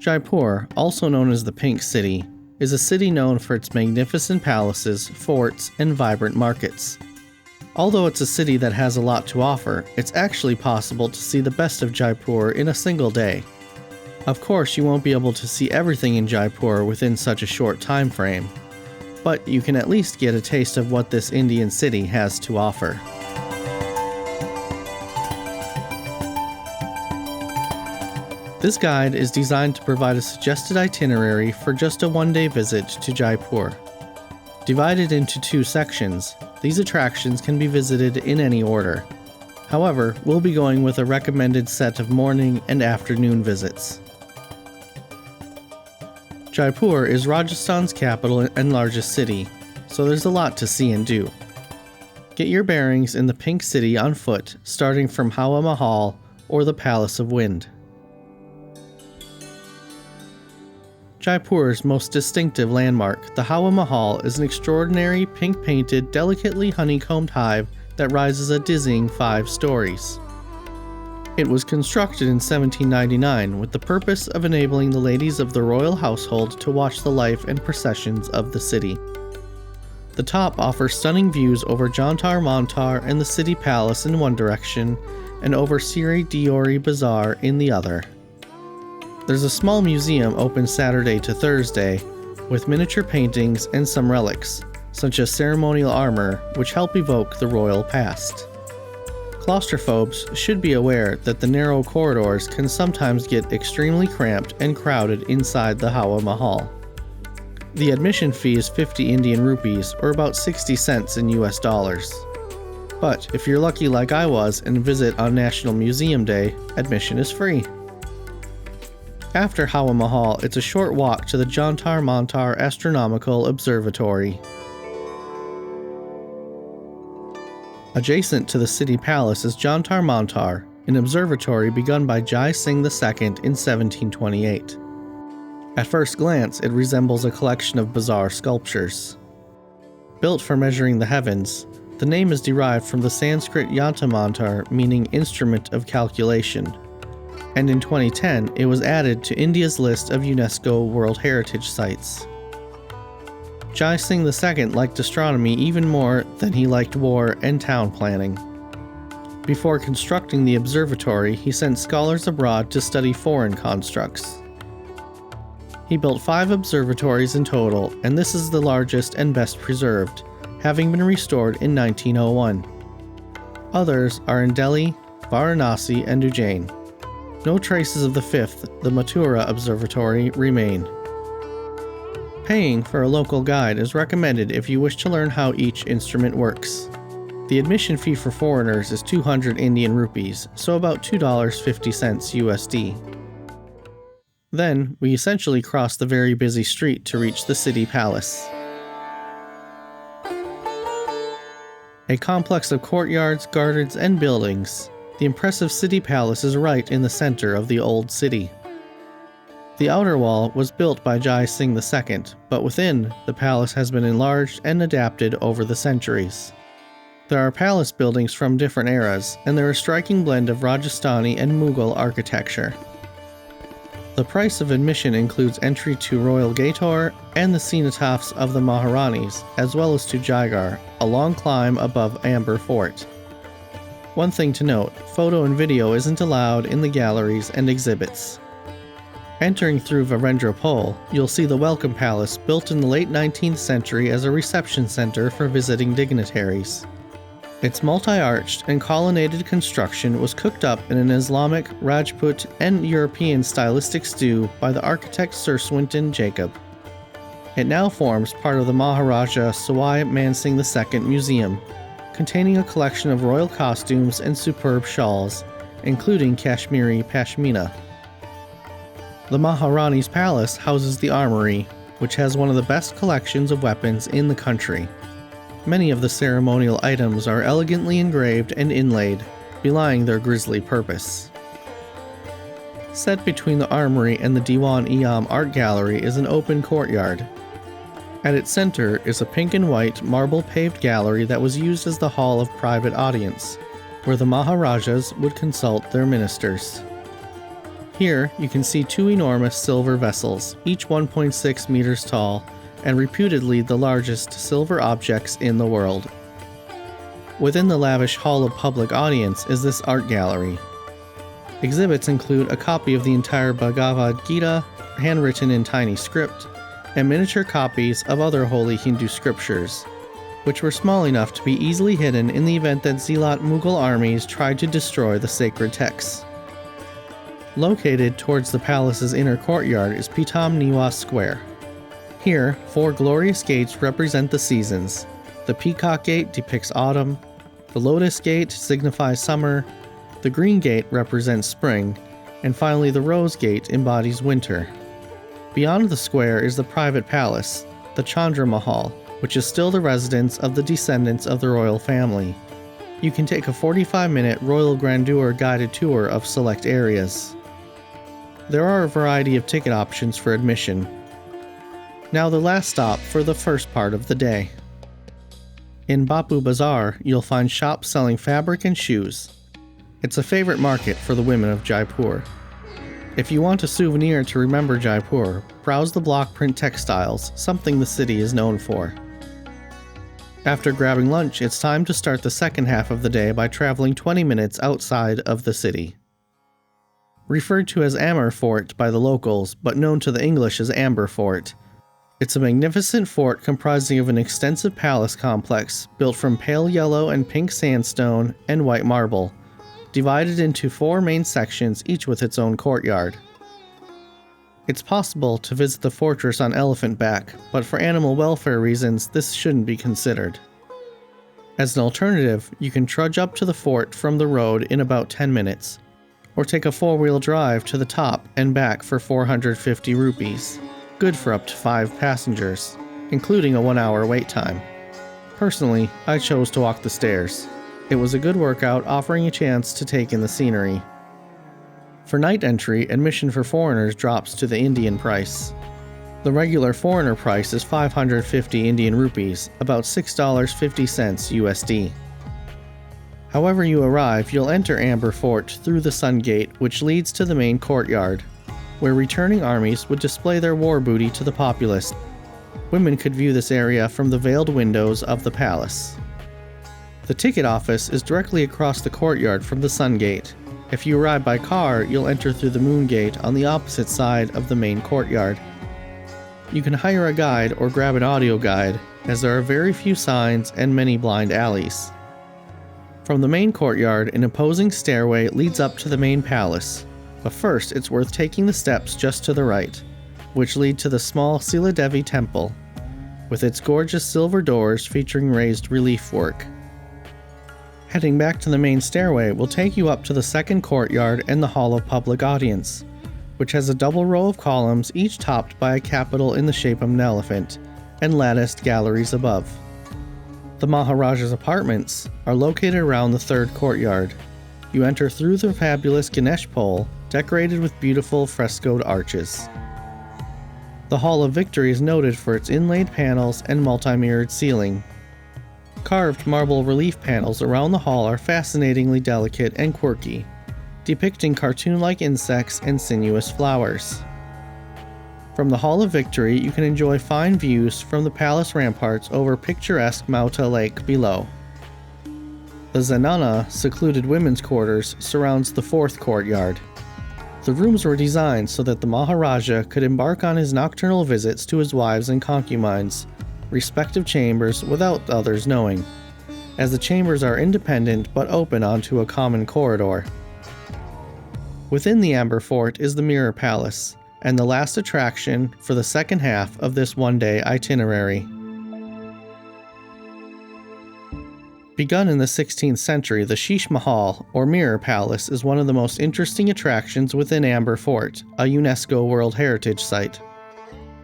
Jaipur, also known as the Pink City, is a city known for its magnificent palaces, forts, and vibrant markets. Although it's a city that has a lot to offer, it's actually possible to see the best of Jaipur in a single day. Of course, you won't be able to see everything in Jaipur within such a short time frame, but you can at least get a taste of what this Indian city has to offer. This guide is designed to provide a suggested itinerary for just a one-day visit to Jaipur. Divided into 2 sections, these attractions can be visited in any order. However, we'll be going with a recommended set of morning and afternoon visits. Jaipur is Rajasthan's capital and largest city, so there's a lot to see and do. Get your bearings in the Pink City on foot, starting from Hawa Mahal or the Palace of Wind. Jaipur's most distinctive landmark, the Hawa Mahal, is an extraordinary pink-painted, delicately honeycombed hive that rises a dizzying 5 stories. It was constructed in 1799 with the purpose of enabling the ladies of the royal household to watch the life and processions of the city. The top offers stunning views over Jantar, Mantar, and the city palace in one direction, and over Itinerary Bazaar in the other. There's a small museum open Saturday to Thursday, with miniature paintings and some relics, such as ceremonial armor, which help evoke the royal past. Claustrophobes should be aware that the narrow corridors can sometimes get extremely cramped and crowded inside the Hawa Mahal. The admission fee is 50 Indian rupees, or about 60 cents in US dollars. But if you're lucky like I was and visit on National Museum Day, admission is free. After Hawa Mahal, it's a short walk to the Jantar Mantar Astronomical Observatory. Adjacent to the city palace is Jantar Mantar, an observatory begun by Jai Singh II in 1728. At first glance, it resembles a collection of bizarre sculptures. Built for measuring the heavens, the name is derived from the Sanskrit Yanta Mantar, meaning instrument of calculation. And in 2010, it was added to India's list of UNESCO World Heritage Sites. Jai Singh II liked astronomy even more than he liked war and town planning. Before constructing the observatory, he sent scholars abroad to study foreign constructs. He built 5 observatories in total, and this is the largest and best preserved, having been restored in 1901. Others are in Delhi, Varanasi, and Ujjain. No traces of the 5th, the Mathura Observatory, remain. Paying for a local guide is recommended if you wish to learn how each instrument works. The admission fee for foreigners is 200 Indian rupees, so about $2.50 USD. Then, we essentially cross the very busy street to reach the city palace. A complex of courtyards, gardens, and buildings, the impressive city palace is right in the center of the old city. The outer wall was built by Jai Singh II, but within, the palace has been enlarged and adapted over the centuries. There are palace buildings from different eras, and they're a striking blend of Rajasthani and Mughal architecture. The price of admission includes entry to Royal Gate Tour and the cenotaphs of the Maharanis, as well as to Jaigarh, a long climb above Amber Fort. One thing to note, photo and video isn't allowed in the galleries and exhibits. Entering through Virendra Pole, you'll see the Welcome Palace built in the late 19th century as a reception center for visiting dignitaries. Its multi-arched and colonnaded construction was cooked up in an Islamic, Rajput, and European stylistic stew by the architect Sir Swinton Jacob. It now forms part of the Maharaja Sawai Mansingh II Museum, containing a collection of royal costumes and superb shawls, including Kashmiri pashmina. The Maharani's palace houses the armory, which has one of the best collections of weapons in the country. Many of the ceremonial items are elegantly engraved and inlaid, belying their grisly purpose. Set between the armory and the Diwan-e-Am Art Gallery is an open courtyard. At its center is a pink and white marble-paved gallery that was used as the hall of private audience, where the Maharajas would consult their ministers. Here, you can see two enormous silver vessels, each 1.6 meters tall, and reputedly the largest silver objects in the world. Within the lavish Hall of Public Audience is this art gallery. Exhibits include a copy of the entire Bhagavad Gita, handwritten in tiny script, and miniature copies of other holy Hindu scriptures, which were small enough to be easily hidden in the event that zealot Mughal armies tried to destroy the sacred texts. Located towards the palace's inner courtyard is Pitam Niwas Square. Here, 4 glorious gates represent the seasons. The Peacock Gate depicts autumn, the Lotus Gate signifies summer, the Green Gate represents spring, and finally the Rose Gate embodies winter. Beyond the square is the private palace, the Chandra Mahal, which is still the residence of the descendants of the royal family. You can take a 45-minute Royal Grandeur guided tour of select areas. There are a variety of ticket options for admission. Now the last stop for the first part of the day. In Bapu Bazaar, you'll find shops selling fabric and shoes. It's a favorite market for the women of Jaipur. If you want a souvenir to remember Jaipur, browse the block print textiles, something the city is known for. After grabbing lunch, it's time to start the second half of the day by traveling 20 minutes outside of the city. Referred to as Amber Fort by the locals, but known to the English as Amber Fort. It's a magnificent fort comprising of an extensive palace complex built from pale yellow and pink sandstone and white marble, divided into 4 main sections, each with its own courtyard. It's possible to visit the fortress on elephant back, but for animal welfare reasons, this shouldn't be considered. As an alternative, you can trudge up to the fort from the road in about 10 minutes, or take a 4-wheel drive to the top and back for 450 rupees, good for up to 5 passengers, including a 1-hour wait time. Personally, I chose to walk the stairs. It was a good workout, offering a chance to take in the scenery. For night entry, admission for foreigners drops to the Indian price. The regular foreigner price is 550 Indian rupees, about $6.50 USD. However you arrive, you'll enter Amber Fort through the Sun Gate, which leads to the main courtyard, where returning armies would display their war booty to the populace. Women could view this area from the veiled windows of the palace. The ticket office is directly across the courtyard from the Sun Gate. If you arrive by car, you'll enter through the Moon Gate on the opposite side of the main courtyard. You can hire a guide or grab an audio guide, as there are very few signs and many blind alleys. From the main courtyard, an imposing stairway leads up to the main palace, but first it's worth taking the steps just to the right, which lead to the small Sila Devi temple, with its gorgeous silver doors featuring raised relief work. Heading back to the main stairway will take you up to the second courtyard and the Hall of Public Audience, which has a double row of columns each topped by a capital in the shape of an elephant, and latticed galleries above. The Maharaja's apartments are located around the third courtyard. You enter through the fabulous Ganesh pole, decorated with beautiful frescoed arches. The Hall of Victory is noted for its inlaid panels and multi-mirrored ceiling. Carved marble relief panels around the hall are fascinatingly delicate and quirky, depicting cartoon-like insects and sinuous flowers. From the Hall of Victory, you can enjoy fine views from the palace ramparts over picturesque Mauta Lake below. The Zenana, secluded women's quarters, surrounds the fourth courtyard. The rooms were designed so that the Maharaja could embark on his nocturnal visits to his wives and concubines' respective chambers without others knowing, as the chambers are independent but open onto a common corridor. Within the Amber Fort is the Mirror Palace, and the last attraction for the second half of this one-day itinerary. Begun in the 16th century, the Shish Mahal, or Mirror Palace, is one of the most interesting attractions within Amber Fort, a UNESCO World Heritage Site.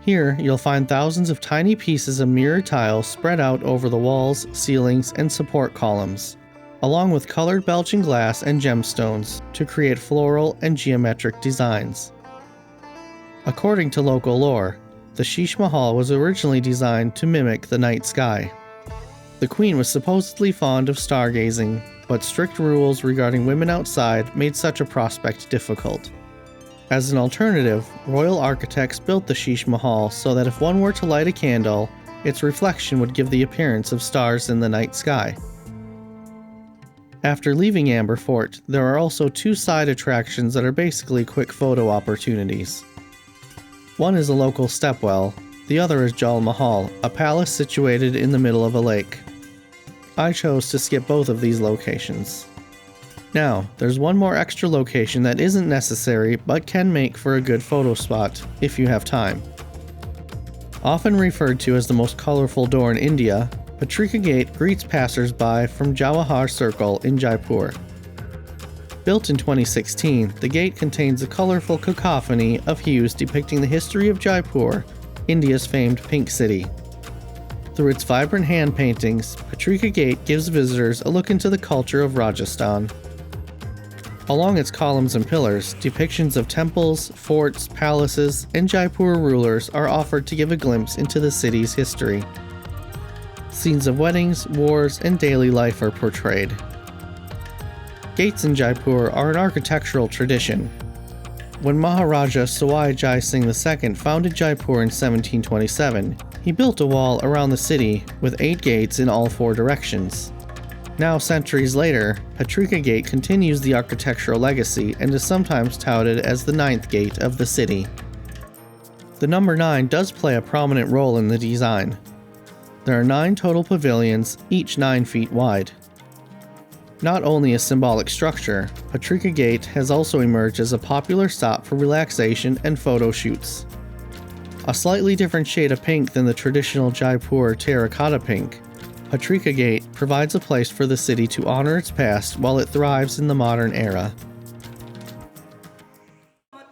Here, you'll find thousands of tiny pieces of mirror tiles spread out over the walls, ceilings, and support columns, along with colored Belgian glass and gemstones to create floral and geometric designs. According to local lore, the Shish Mahal was originally designed to mimic the night sky. The queen was supposedly fond of stargazing, but strict rules regarding women outside made such a prospect difficult. As an alternative, royal architects built the Shish Mahal so that if one were to light a candle, its reflection would give the appearance of stars in the night sky. After leaving Amber Fort, there are also two side attractions that are basically quick photo opportunities. One is a local stepwell, the other is Jal Mahal, a palace situated in the middle of a lake. I chose to skip both of these locations. Now, there's one more extra location that isn't necessary but can make for a good photo spot if you have time. Often referred to as the most colorful door in India, Patrika Gate greets passers-by from Jawahar Circle in Jaipur. Built in 2016, the gate contains a colorful cacophony of hues depicting the history of Jaipur, India's famed pink city. Through its vibrant hand paintings, Patrika Gate gives visitors a look into the culture of Rajasthan. Along its columns and pillars, depictions of temples, forts, palaces, and Jaipur rulers are offered to give a glimpse into the city's history. Scenes of weddings, wars, and daily life are portrayed. Gates in Jaipur are an architectural tradition. When Maharaja Sawai Jai Singh II founded Jaipur in 1727, he built a wall around the city with 8 gates in all 4 directions. Now, centuries later, Patrika Gate continues the architectural legacy and is sometimes touted as the 9th gate of the city. The number 9 does play a prominent role in the design. There are 9 total pavilions, each 9 feet wide. Not only a symbolic structure, Patrika Gate has also emerged as a popular stop for relaxation and photo shoots. A slightly different shade of pink than the traditional Jaipur terracotta pink, Patrika Gate provides a place for the city to honor its past while it thrives in the modern era.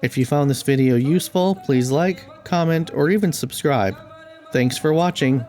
If you found this video useful, please like, comment, or even subscribe. Thanks for watching.